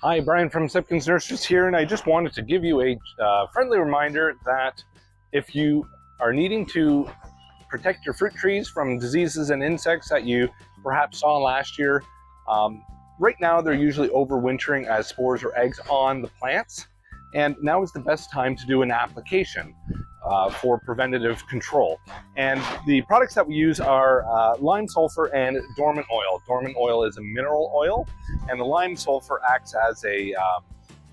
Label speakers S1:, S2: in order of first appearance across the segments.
S1: Hi, Brian from Sipkins Nurseries here, and I just wanted to give you a friendly reminder that if you are needing to protect your fruit trees from diseases and insects that you perhaps saw last year, right now they're usually overwintering as spores or eggs on the plants, and now is the best time to do an application for preventative control. And the products that we use are lime sulfur and dormant oil. Dormant oil is a mineral oil, and the lime sulfur acts as a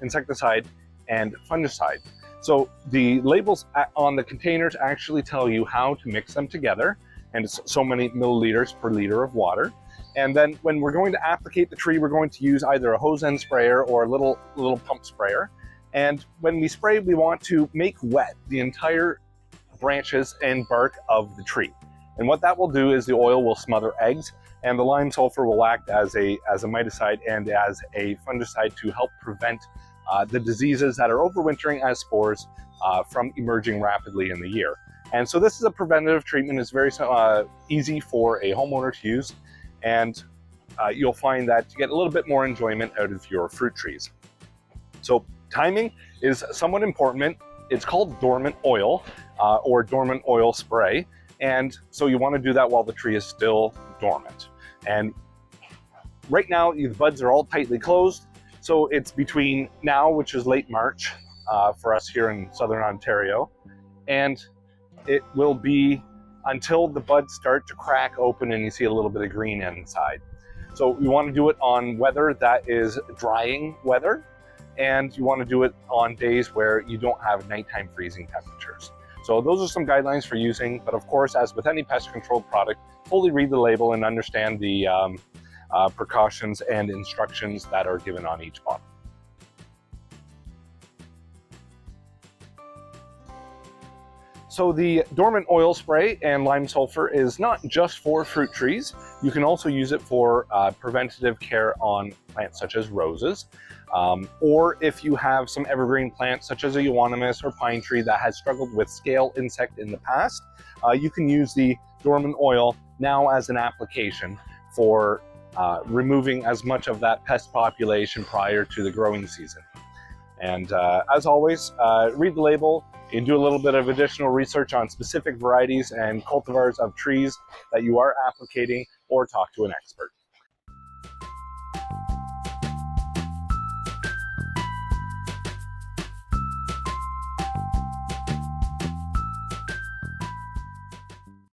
S1: insecticide and fungicide. So the labels on the containers actually tell you how to mix them together, and it's so many milliliters per liter of water. And then when we're going to applicate the tree, we're going to use either a hose end sprayer or a little pump sprayer. And when we spray, we want to make wet the entire branches and bark of the tree. And what that will do is the oil will smother eggs, and the lime sulfur will act as a miticide and as a fungicide to help prevent the diseases that are overwintering as spores from emerging rapidly in the year. And so this is a preventative treatment. It's very easy for a homeowner to use, and you'll find that you get a little bit more enjoyment out of your fruit trees. So timing is somewhat important. It's called dormant oil or dormant oil spray. And so you want to do that while the tree is still dormant. And right now, the buds are all tightly closed. So it's between now, which is late March for us here in Southern Ontario, and it will be until the buds start to crack open and you see a little bit of green inside. So you want to do it on weather that is drying weather, and you want to do it on days where you don't have nighttime freezing temperatures. So those are some guidelines for using, but of course, as with any pest control product, fully read the label and understand the precautions and instructions that are given on each bottle. So the dormant oil spray and lime sulfur is not just for fruit trees. You can also use it for preventative care on plants such as roses, or if you have some evergreen plants such as a euonymus or pine tree that has struggled with scale insect in the past, you can use the dormant oil now as an application for removing as much of that pest population prior to the growing season. And as always, read the label and do a little bit of additional research on specific varieties and cultivars of trees that you are applicating, or talk to an expert.